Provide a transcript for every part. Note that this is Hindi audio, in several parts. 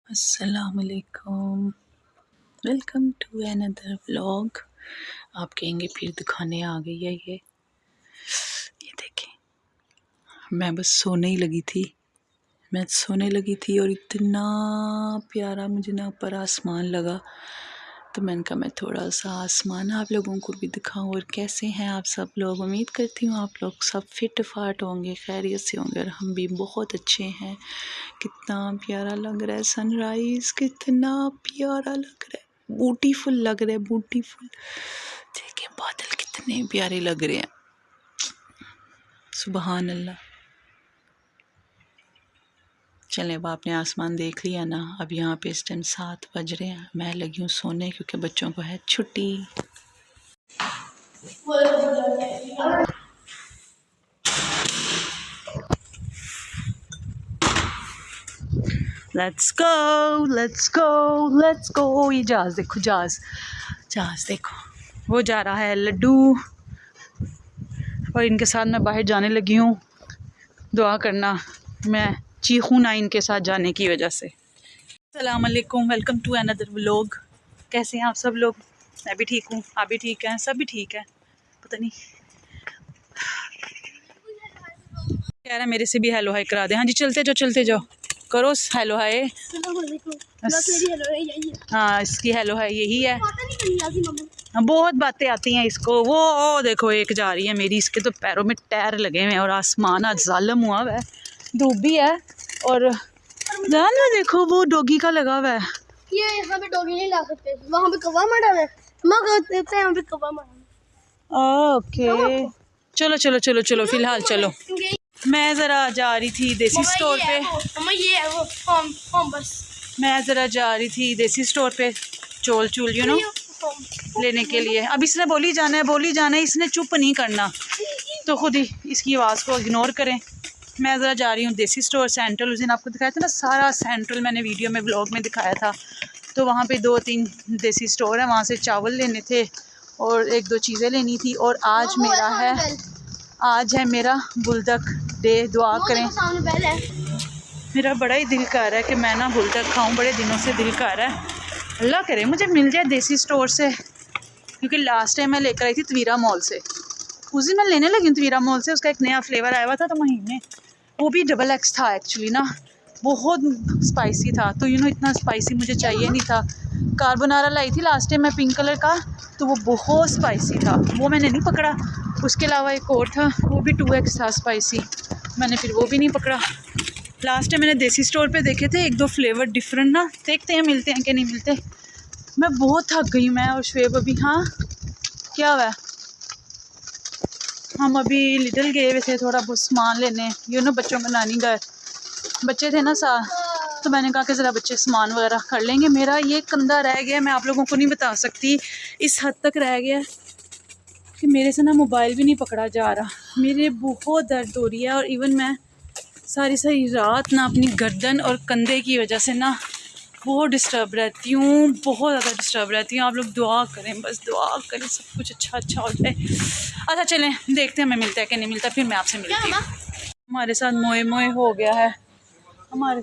अस्सलामुअलैकुम, वेलकम टू अनदर व्लॉग। आप कहेंगे फिर दिखाने आ गई है ये देखें, मैं बस सोने ही लगी थी। और इतना प्यारा मुझे ना ऊपर आसमान लगा, तो मैंने कहा मैं थोड़ा सा आसमान आप लोगों को भी दिखाऊं। और कैसे हैं आप सब लोग? उम्मीद करती हूँ आप लोग सब फिट फाट होंगे, खैरियत से होंगे, और हम भी बहुत अच्छे हैं। कितना प्यारा लग रहा है सनराइज़, कितना प्यारा लग रहा है, ब्यूटीफुल लग रहा है, ब्यूटीफुल। देखिए बादल कितने प्यारे लग रहे हैं, सुबहान अल्लाह। चलें, अब आपने आसमान देख लिया ना। अब यहाँ पे इस टाइम 7 बज रहे हैं, मैं लगी हूँ सोने क्योंकि बच्चों को है छुट्टी। Let's go, let's go, let's go. ये जहाज़ देखो, जहाज़ देखो, वो जा रहा है लड्डू, और इनके साथ मैं बाहर जाने लगी हूँ। दुआ करना मैं चीखूँ ना इनके साथ जाने की वजह से। अस्सलाम वालेकुम, वेलकम टू अनदर व्लॉग। कैसे हैं आप सब लोग? मैं भी ठीक हूँ, आप भी ठीक हैं, सब भी ठीक है। पता नहीं कह रहा है मेरे से भी हेलो हाय करा दे। हाँ जी, चलते जाओ, करो हेलो हाय। हाँ, इसकी हेलो हाय यही है। हाँ, बहुत बातें आती हैं इसको। वो देखो एक जा रही है मेरी, इसके तो पैरों में टायर लगे हुए हैं, और आसमान आज जालिम हुआ हुआ है, धूप भी है। और जानवर देखो वो डॉगी का लगा हुआ है। ये यहाँ पे डॉगी नहीं ला सकते, वहाँ पे कौवा मारा है, वहाँ पे कौवा मारा। ओके, चलो फिलहाल चलो। मैं ज़रा जा रही थी देसी स्टोर पे। ये है वो होम बस। मैं ज़रा जा रही थी देसी स्टोर पे चोल यू नो लेने के लिए। अब इसने बोली जाना है, इसने चुप नहीं करना, तो खुद ही इसकी आवाज़ को इग्नोर करें। मैं ज़रा जा रही हूँ देसी स्टोर सेंट्रल। उस दिन आपको दिखाया था ना सारा सेंट्रल, मैंने वीडियो में व्लॉग में दिखाया था। तो वहाँ पे 2-3 देसी स्टोर है, वहाँ से चावल लेने थे और 1-2 चीज़ें लेनी थी। और आज है मेरा बुलदक डे। दुआ करें, मेरा बड़ा ही दिल कर रहा है कि मैं ना बुलदक खाऊं, बड़े दिनों से दिल कर रहा है। अल्लाह करे मुझे मिल जाए देसी स्टोर से, क्योंकि लास्ट टाइम मैं लेकर आई थी तवीरा मॉल से। उस दिन मैं लेने लगी हूँ तवीरा मॉल से, उसका एक नया फ्लेवर आया हुआ था, तो महीने वो भी XXL था एक्चुअली ना, बहुत स्पाइसी था। तो इतना स्पाइसी मुझे चाहिए नहीं था। कार्बोनारा लाई थी लास्ट टाइम मैं पिंक कलर का, तो वो बहुत स्पाइसी था, वो मैंने नहीं पकड़ा। उसके अलावा एक और था, वो भी 2X था स्पाइसी, मैंने फिर वो भी नहीं पकड़ा। लास्ट टाइम मैंने देसी स्टोर पे देखे थे 1-2 फ्लेवर डिफरेंट ना, देखते हैं मिलते हैं कि नहीं मिलते। मैं बहुत थक गई, मैं और शुएब अभी। हाँ क्या हुआ? हम अभी लिटिल गए हुए थे थोड़ा बहुत सामान लेने, बच्चों का नानी घर, बच्चे थे ना साथ, तो मैंने कहा कि ज़रा बच्चे सामान वगैरह कर लेंगे। मेरा ये कंधा रह गया, मैं आप लोगों को नहीं बता सकती, इस हद तक रह गया कि मेरे से ना मोबाइल भी नहीं पकड़ा जा रहा। मेरे बहुत दर्द हो रही है, और इवन मैं सारी रात ना अपनी गर्दन और कंधे की वजह से ना बहुत डिस्टर्ब रहती हूँ, बहुत ज़्यादा डिस्टर्ब रहती हूँ। आप लोग दुआ करें, बस दुआ करें, सब कुछ अच्छा हो जाए। अच्छा चलें, देखते हैं हमें मिलता है कि नहीं मिलता, फिर मैं आपसे मिलती हूँ। हमारे साथ मोए हो गया है, हमारे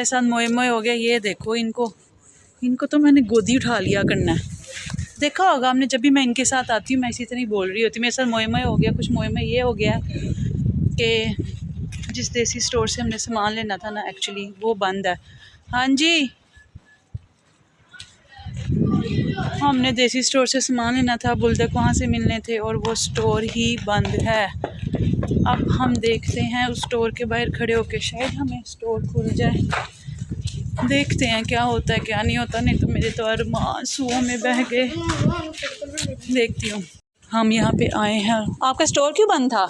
साथ मोए हो गया। ये देखो, इनको तो मैंने गोदी उठा लिया करना है। देखा होगा हमने, जब भी मैं इनके साथ आती हूँ मैं इसी तरह ही बोल रही होती हूँ। मेरे साथ मोए हो गया। कुछ मोए ये हो गया कि जिस देसी स्टोर से हमने सामान लेना था ना, एक्चुअली वो बंद है। हाँ जी, हमने देसी स्टोर से सामान लेना था, बुलदक वहाँ से मिलने थे, और वो स्टोर ही बंद है। अब हम देखते हैं उस स्टोर के बाहर खड़े होके, शायद हमें स्टोर खुल जाए। देखते हैं क्या होता है क्या नहीं होता, नहीं तो मेरे तो अरमान सुओं में बह गए। देखती हूँ। हम यहाँ पे आए हैं, आपका स्टोर क्यों बंद था?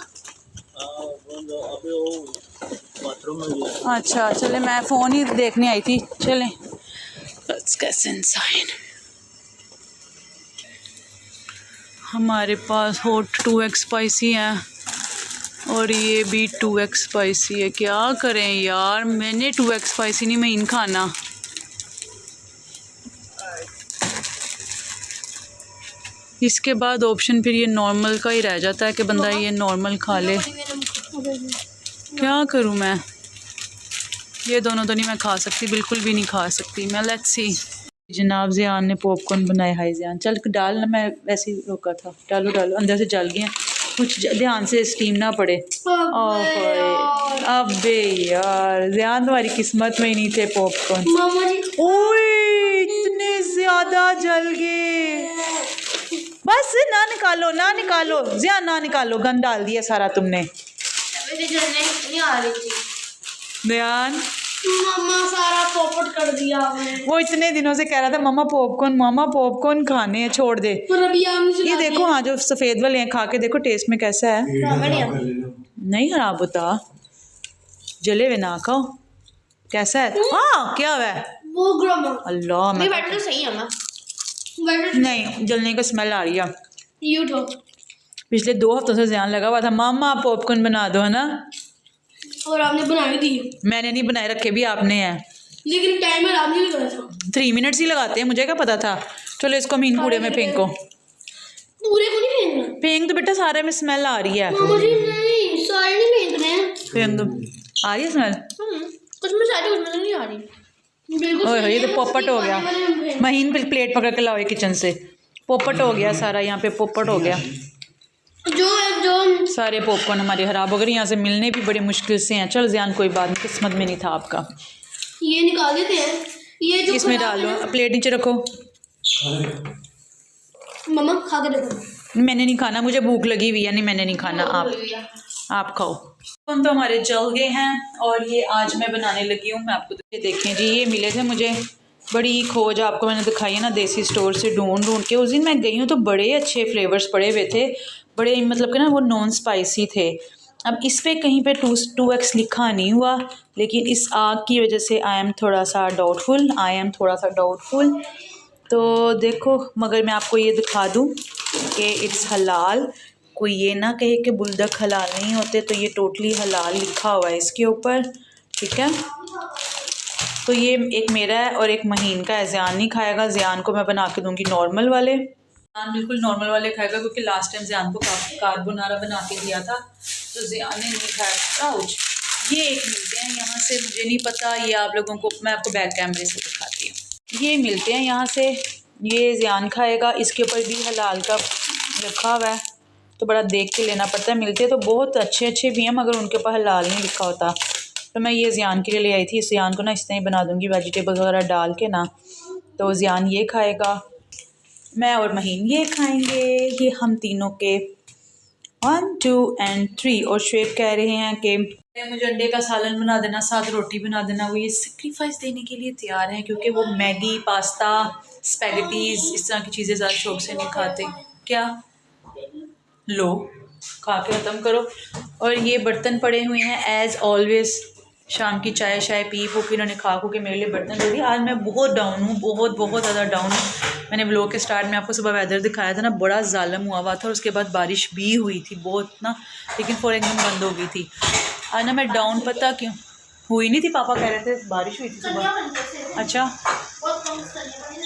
अच्छा चले, मैं फ़ोन ही देखने आई थी। चलें, हमारे पास हॉट 2X स्पाइसी है, और ये भी 2X स्पाइसी है। क्या करें यार, मैंने 2X स्पाइसी नहीं, मैं इन खाना। इसके बाद ऑप्शन फिर ये नॉर्मल का ही रह जाता है कि बंदा ये नॉर्मल खा ले। क्या करूं मैं? ये दोनों तो नहीं मैं खा सकती, बिल्कुल भी नहीं खा सकती मैं। Let's see. जनाब ज़ियान ने पॉपकॉर्न बनाए। हाय ज़ियान, चल डाल ना, मैं वैसे ही रोका था। डालो डालो, अंदर से जल गए हैं, कुछ ध्यान से स्टीम ना पड़े। अबे यार ज़ियान, तुम्हारी किस्मत में ही नहीं थे पॉपकॉर्न। मामा जी ओए इतने ज़्यादा जल गए। बस ना निकालो ना निकालो ज़ियान, ना निकालो, गंद डाल दिया सारा तुमने। मेरे जलने नहीं आ रही थी ज़ियान, मामा, सारा पोपट कर दिया आपने। वो इतने दिनों से कह रहा था मामा पॉपकॉर्न खाने हैं, छोड़ दे। पर अभी आपने ये देखो, हाँ जो सफ़ेद वाले हैं, खा के देखो टेस्ट में कैसा है। नहीं खराब होता, जले हुए ना खाओ। कैसा है? हाँ क्या हुआ है? वो ग्राम अल्लाह, मैं बैठे तो सही है ना, बैठे नहीं, जलने का स्मेल आ रही है। यू उठो। पिछले 2 हफ्तों से ध्यान लगा हुआ था, मामा पॉपकॉर्न बना दो, है ना। और आपने बना भी दी, मैंने नहीं बनाए, रखे भी आपने हैं। लेकिन टाइमर आपने भी लगाया था। 3 मिनट्स ही लगाते हैं, मुझे क्या पता था। चलो इसको मीन कूड़े में फेंको। पूरे को नहीं फेंकना फेंक दो बेटा, सारे में स्मेल आ रही है। मामा जी, नहीं सारे नहीं फेंकने हैं। फेंक दो। आ रही है स्मेल? कुछ में सारे, कुछ में नहीं आ रही। बिल्कुल ओए सही ये है, तो पोपट हो गया। महीन पे प्लेट पकड़ के लाओ ये किचन से। पोपट हो गया सारा, यहाँ पे पोपट हो गया। जो सारे पॉपकॉर्न हमारे खराब हो गए, यहाँ से मिलने भी बड़ी मुश्किल से हैं। चल ज़ियान, कोई बात नहीं, किस्मत में नहीं था आपका। ये निकाल देते हैं, ये जो इसमें खराब डालो, है। प्लेट नीचे रखो। मामा खा के देखो। मैंने नहीं खाना, मुझे भूख लगी हुई है। नहीं मैंने नहीं खाना, आप खाओ। हम तो हमारे जल गए हैं और ये आज मैं बनाने लगी हूँ। मैं आपको देखें जी, ये मिले थे मुझे, बड़ी खोज आपको मैंने दिखाई है ना, देसी स्टोर से ढूंढ के। उस दिन मैं गई हूँ तो बड़े अच्छे फ्लेवर्स पड़े हुए थे, बड़े मतलब कि ना वो नॉन स्पाइसी थे। अब इस पे कहीं पे 2x लिखा नहीं हुआ, लेकिन इस आग की वजह से आई एम थोड़ा सा डाउटफुल। तो देखो, मगर मैं आपको ये दिखा दूँ कि इट्स हलाल। कोई ये ना कहे कि बुलदक हलाल नहीं होते, तो ये टोटली हलाल लिखा हुआ है इसके ऊपर, ठीक है। तो ये एक मेरा है और एक महीन का है। ज़ियान नहीं खाएगा, ज़ियान को मैं बना के दूंगी नॉर्मल वाले। ज़ियान बिल्कुल नॉर्मल वाले खाएगा, क्योंकि लास्ट टाइम ज़ियान को कार्बोनारा बना के दिया था तो ज़ियान ने नहीं खाया। ये एक मिलते हैं यहाँ से, मुझे नहीं पता, ये आप लोगों को मैं आपको बैक कैमरे से दिखाती हूँ। ये मिलते हैं यहाँ से, ये ज़ियान खाएगा। इसके ऊपर भी हलाल का रखा हुआ है, तो बड़ा देख के लेना पड़ता है। मिलते तो बहुत अच्छे भी हैं, मगर उनके ऊपर हलाल नहीं लिखा होता। तो मैं ये ज़ियान के लिए ले आई थी। ज़ियान को ना इस तरह ही बना दूँगी, वेजिटेबल्स वगैरह डाल के ना। तो ज़ियान ये खाएगा, मैं और महीन ये खाएंगे। ये हम तीनों के 1 2 और 3। और शुएब कह रहे हैं कि मुझे अंडे का सालन बना देना, साथ रोटी बना देना। वो ये सेक्रीफाइस देने के लिए तैयार हैं, क्योंकि वो मैगी, पास्ता, स्पैगेटीज़ इस तरह की चीज़ें ज़्यादा शौक से नहीं खाते। क्या लो, खा के ख़त्म करो। और ये बर्तन पड़े हुए हैं एज़ ऑलवेज़, शाम की चाय पी के इन्होंने खा के मेरे लिए बर्तन दे दिए। आज मैं बहुत डाउन हूँ, बहुत ज़्यादा डाउन हूँ। मैंने व्लॉग के स्टार्ट में आपको सुबह वेदर दिखाया था ना, बड़ा ज़ालम हुआ था, और उसके बाद बारिश भी हुई थी बहुत ना, लेकिन फ़ौर एकदम बंद हो गई थी। आज ना मैं डाउन, पता क्यों हुई नहीं थी, पापा कह रहे थे बारिश हुई थी सुबह। अच्छा,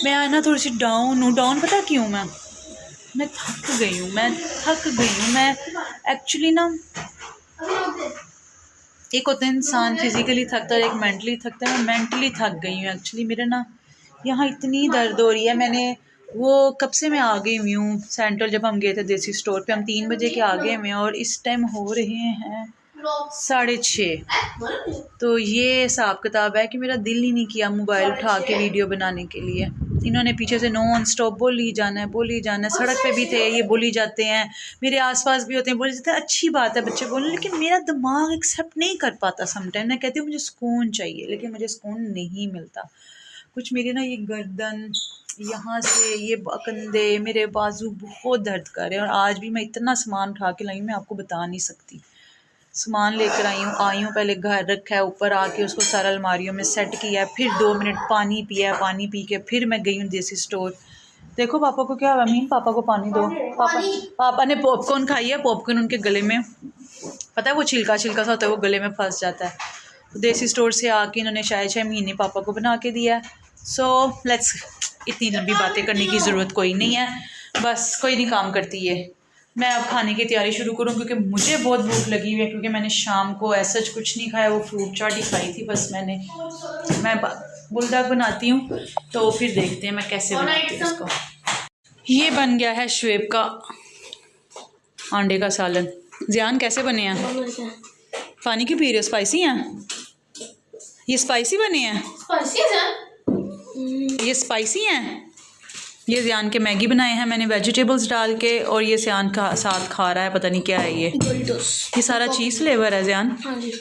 मैं आज ना थोड़ी सी डाउन हूँ। डाउन पता क्यों? मैं थक गई हूँ। मैं एक्चुअली ना, एक होता है इंसान फिज़िकली थकता है, एक मेंटली थकता है। मैं मेंटली थक गई हूँ एक्चुअली। मेरा ना यहाँ इतनी दर्द हो रही है। मैंने वो कब से मैं आ गई हुई हूँ सेंट्रल, जब हम गए थे देसी स्टोर पे, हम 3 बजे के आ गए हुए हैं और इस टाइम हो रहे हैं 6:30। तो ये हिसाब किताब है कि मेरा दिल ही नहीं किया मोबाइल उठा के वीडियो बनाने के लिए। इन्होंने पीछे से नॉन स्टॉप बोल ही जाना है। सड़क पे भी थे, ये बोल ही जाते हैं, मेरे आसपास भी होते हैं, बोल जाते हैं। अच्छी बात है बच्चे बोलने, लेकिन मेरा दिमाग एक्सेप्ट नहीं कर पाता समटाइम। मैं कहती हूँ मुझे सुकून चाहिए, लेकिन मुझे सुकून नहीं मिलता। कुछ मेरे ना ये गर्दन, यहाँ से ये कंधे, मेरे बाजू बहुत दर्द कर रहे हैं। और आज भी मैं इतना सामान उठा के लाई हूँ, मैं आपको बता नहीं सकती। सामान लेकर आई हूँ, पहले घर रखा है, ऊपर आके उसको सारा अलमारियों में सेट किया, फिर 2 मिनट पानी पिया, पानी पी के फिर मैं गई हूँ देसी स्टोर। देखो पापा को क्या हुआ, मीन पापा को पानी दो। पापा ने पॉपकॉर्न खाई है। पॉपकॉर्न उनके गले में, पता है वो छिलका सा होता है, वो गले में फंस जाता है। तो देसी स्टोर से आके इन्होंने शायद महीने पापा को बना के दिया है। सो लेट्स, इतनी लंबी बातें करने की ज़रूरत कोई नहीं है, बस कोई नहीं काम करती है। मैं अब खाने की तैयारी शुरू करूँ क्योंकि मुझे बहुत भूख लगी हुई है, क्योंकि मैंने शाम को ऐसा कुछ नहीं खाया, वो फ्रूट चाट ही खाई थी बस मैंने। मैं बुलदाग बनाती हूँ तो फिर देखते हैं मैं कैसे बनाती हूँ इसको। ये बन गया है शुएब का अंडे का सालन। ज़ियान कैसे बने हैं? पानी क्यों पी रहे हो? स्पाइसी हैं ये? स्पाइसी बने हैं? ये स्पाइसी हैं? ये ज़ियान के मैगी बनाए हैं मैंने वेजिटेबल्स डाल के, और ये ज़ियान का साथ खा रहा है, पता नहीं क्या है ये सारा चीज़ फ्लेवर है ज़ियान। हाँ जी।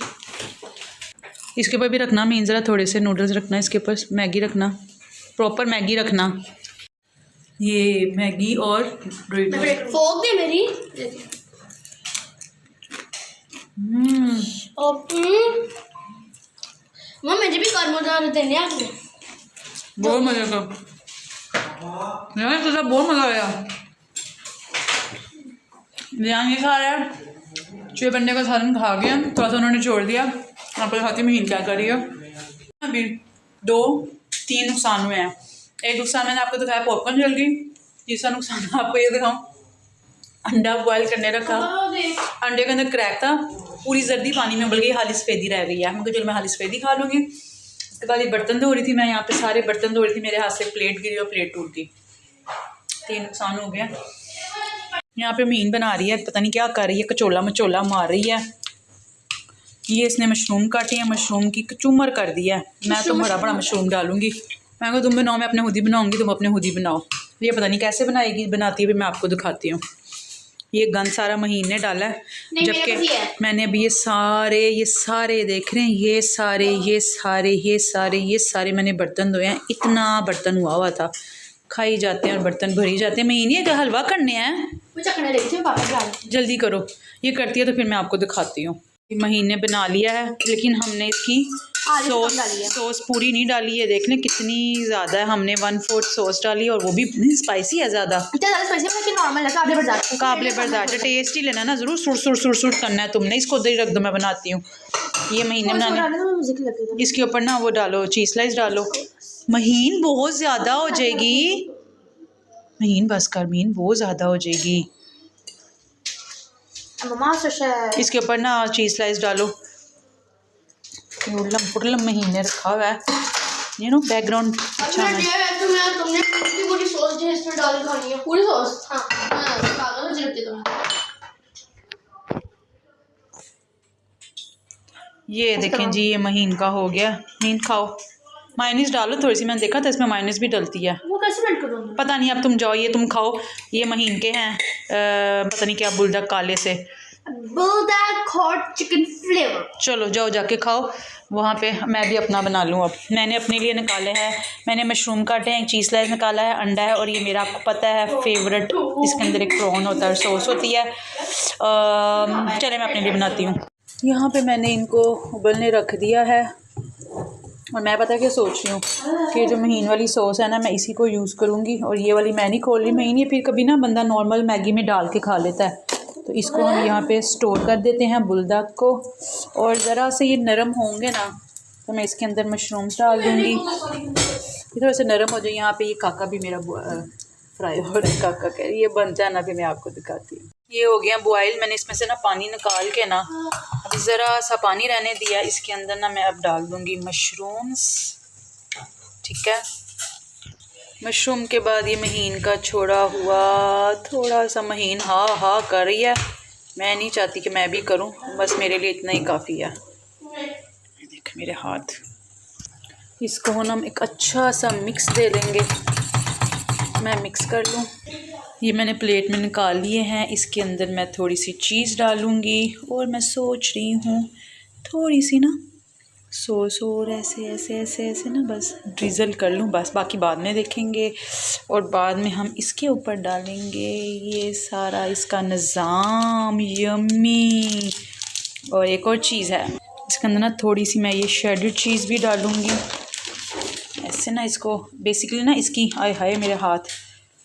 इसके ऊपर भी रखना मीन, ज़रा थोड़े से नूडल्स रखना, इसके ऊपर मैगी रखना, प्रॉपर मैगी रखना। ये मैगी और फोक दे मेरी। मुझे भी कर्मोदार देने आपने बहुत मज़े का यार, तो बहुत मज़ा आया। ध्यान ये खा रहा है, 6 अंडे का सालन खा गया, थोड़ा सा उन्होंने छोड़ दिया। आप खाती महीन क्या कर रही है? अभी 2-3 नुकसान हुए हैं। एक नुकसान मैंने आपको दिखाया, पॉपकॉर्न जल गई। तीसरा नुकसान आपको ये दिखाऊं, अंडा बॉयल करने रखा, अंडे के अंदर क्रैक था, पूरी जर्दी पानी में उबल गई, हाली सफ़ेदी रह गई है। मुझे चलो मैं हाली सफ़ेदी खा लूँगी। उसके बाद ये बर्तन धो रही थी मैं, यहाँ पे सारे बर्तन धो रही थी, मेरे हाथ से प्लेट गिरी और प्लेट टूट गई। 3 नुकसान हो गया। यहाँ पे मीन बना रही है, पता नहीं क्या कर रही है, कचोला मचोला मार रही है। ये इसने मशरूम काटी है, मशरूम की कचूमर कर दिया है। मैं तो बड़ा बड़ा मशरूम डालूंगी। मैं तुम बनाओ, मैं अपने खुद ही बनाऊंगी, तुम अपने खुद ही बनाओ। ये पता नहीं कैसे बनाएगी, बनाती है, मैं आपको दिखाती हूँ। ये गंद सारा महीन ने डाला है, जबकि मैंने अभी ये सारे देख रहे हैं, ये सारे मैंने बर्तन धोए हैं। इतना बर्तन हुआ था, खाई जाते हैं और बर्तन भरी जाते हैं। महीन ये हलवा करने हैं, जल्दी करो। ये करती है तो फिर मैं आपको दिखाती हूँ। महीन ने बना लिया है, लेकिन हमने इसकी सॉस पूरी नहीं डाली है। देख लें कितनी ज़्यादा है, हमने 1/4 सॉस डाली और वो भी स्पाइसी है ज़्यादा, काबिले बर्दाश्त। टेस्ट ही लेना ना, ज़रूर सुर करना है तुमने। इसको उधर ही रख दो, मैं बनाती हूँ। ये महीने बनाने, इसके ऊपर ना वो डालो, चीज़ स्लाइस डालो। महीन बहुत ज़्यादा हो जाएगी, महीन बस कर, महीन बहुत ज़्यादा हो जाएगी। इसके ऊपर ना चीज़ स्लाइस डालो। पुटलम महीन ने रखा हुआ है, यू नो बैकग्राउंड अच्छा है। तुमने पूरी सॉस जो इसमें डाल खानी है, पूरी सॉस। ये देखें जी, ये महीन का हो गया। महीन खाओ, मायोनीज डालो थोड़ी सी, मैंने देखा था इसमें मायोनीज भी डलती है। वो कैसे मेल्ट करूँ? पता नहीं, अब तुम जाओ, ये तुम खाओ। ये महीन के हैं पता नहीं क्या, बुलडॉग काले से, बुलडॉग हॉट चिकन फ्लेवर। चलो जाओ जाके खाओ वहाँ पे, मैं भी अपना बना लूँ। अब मैंने अपने लिए निकाले हैं, मैंने मशरूम काटे हैं, एक चीज़ स्लाइस निकाला है, अंडा है, और ये मेरा आपको पता है फेवरेट, इसके अंदर एक प्रॉन होता है, सॉस होती है। चले मैं अपने लिए बनाती हूँ। यहाँ पे मैंने इनको उबलने रख दिया है, और मैं पता क्या सोच रही हूँ कि जो महीन वाली सॉस है ना, मैं इसी को यूज़ करूँगी, और ये वाली मैं नहीं खोल रही महीन। ये फिर कभी ना बंदा नॉर्मल मैगी में डाल के खा लेता है, तो इसको हम यहाँ पे स्टोर कर देते हैं बुलडॉग को। और ज़रा से ये नरम होंगे ना, तो मैं इसके अंदर मशरूम्स डाल दूँगी, ये थोड़ा सा नरम हो जाए। यहाँ पे ये काका भी मेरा फ्राई हो रहा है, काका कह रही है बन जाना, भी मैं आपको दिखाती हूँ। ये हो गया बॉयल, मैंने इसमें से ना पानी निकाल के ना, अभी ज़रा सा पानी रहने दिया। इसके अंदर ना मैं अब डाल दूँगी मशरूम्स, ठीक है। मशरूम के बाद ये महीन का छोड़ा हुआ, थोड़ा सा महीन हा कर रही है। मैं नहीं चाहती कि मैं भी करूं, बस मेरे लिए इतना ही काफ़ी है। देख मेरे हाथ, इसको हम एक अच्छा सा मिक्स दे देंगे। मैं मिक्स कर लूं। ये मैंने प्लेट में निकाल लिए हैं, इसके अंदर मैं थोड़ी सी चीज़ डालूँगी, और मैं सोच रही हूँ थोड़ी सी ना सॉस और ऐसे ना बस ड्रिज़ल कर लूँ बस, बाकी बाद में देखेंगे। और बाद में हम इसके ऊपर डालेंगे ये सारा इसका निज़ाम, यम्मी। और एक और चीज़ है इसके अंदर ना, थोड़ी सी मैं ये शेडेड चीज़ भी डालूँगी ऐसे ना, इसको बेसिकली ना इसकी हाय मेरे हाथ,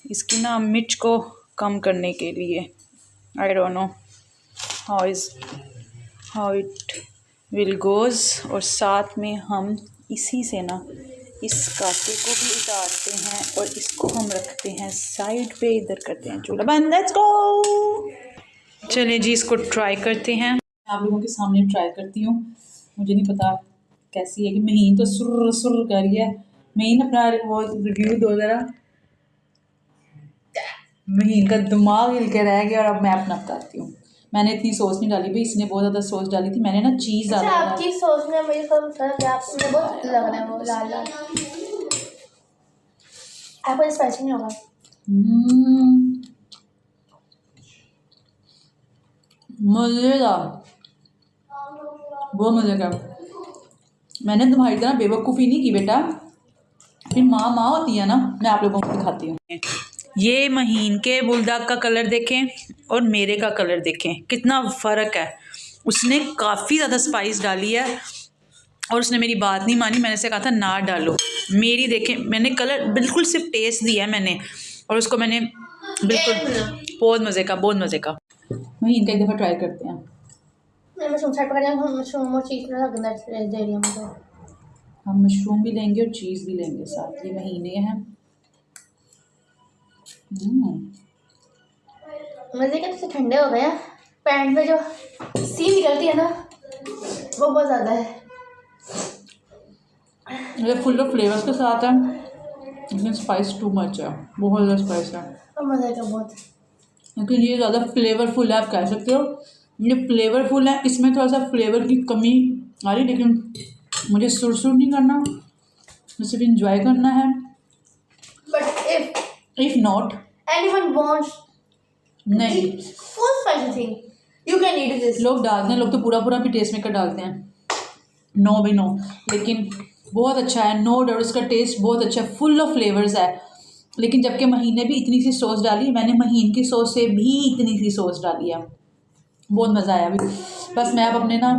इसकी ना मिर्च को कम करने के लिए। I don't know how it will goes. और साथ में हम इसी से ना इस काटे को भी उतारते हैं, और इसको हम रखते हैं साइड पे, इधर करते हैं चूल्हा बंद। Let's go. चलिए जी, इसको ट्राई करते हैं। आप लोगों के सामने ट्राई करती हूँ। मुझे नहीं पता कैसी है कि महीन तो सुर सुर कर रही है। महीन अपना वो रिव्यू दो ज़रा। महीन का दिमाग हिल के रह गया और अब मैं अपना बताती हूँ। मैंने इतनी सॉस नहीं डाली भाई, इसने बहुत ज़्यादा सॉस डाली थी। मैंने ना चीज़ अच्छा, ज़्यादा आपकी सॉस में मेरे साथ फर्क है, आपने बहुत लग रहा है वो लाल लाल। आपको स्पाइसी नहीं होगा। मज़ेदार, बहुत मज़े का। मैंने तुम्हारी तरह बेवकूफ़ी नहीं की बेटा, फिर माँ माँ होती है ना। मैं आप लोगों को दिखाती हूँ। ये महीन के बुलडॉग का कलर देखें और मेरे का कलर देखें, कितना फ़र्क है। उसने काफ़ी ज़्यादा स्पाइस डाली है और उसने मेरी बात नहीं मानी। मैंने से कहा था ना डालो। मेरी देखें, मैंने कलर बिल्कुल सिर्फ टेस्ट दिया है मैंने, और उसको मैंने बिल्कुल बहुत मज़े का, बहुत मज़े का। महीन का एक दफ़ा ट्राई करते हैं। मैं मशरूम साइड पकड़ लिया, मशरूम और चीज़ थोड़ा गंदा दे रही है मुझे। हम मशरूम भी लेंगे और चीज़ भी लेंगे साथ। ये महीने हैं। मज़े के तो ठंडे हो गए हैं। पैंट में जो सी निकलती है ना, वो बहुत ज़्यादा है। ये फुल ऑफ फ्लेवर्स के साथ है, लेकिन स्पाइस टू मच है, बहुत ज़्यादा स्पाइस है। और मज़े का बहुत। लेकिन ये ज़्यादा फ्लेवरफुल है, आप कह सकते हो ये फ्लेवरफुल है। इसमें थोड़ा सा फ्लेवर की कमी आ रही, लेकिन मुझे सुर नहीं करना, मुझे सिर्फ इंजॉय करना है। But if not anyone wants नहीं, full spicy thing, you can eat this. लोग डालते हैं, लोग तो पूरा पूरा भी टेस्ट मेकर डालते हैं। नो भी नो, लेकिन बहुत अच्छा है, नो डाउट। इसका टेस्ट बहुत अच्छा है, फुल ऑफ फ्लेवर्स है। लेकिन जबकि महीने भी इतनी सी सॉस डाली, मैंने महीन की सॉस से भी इतनी सी सॉस डाली है। बहुत मज़ा आया अभी। बस मैं अब अपने ना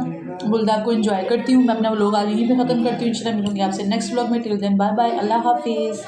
बुलडॉग को एंजॉय करती हूँ। मैं अपना व्लॉग आज यहीं पे ख़त्म करती हूँ। इंशाल्लाह मिलूंगी आपसे नेक्स्ट व्लॉग में। टिल देन बाय बाय, अल्लाह हाफिज़।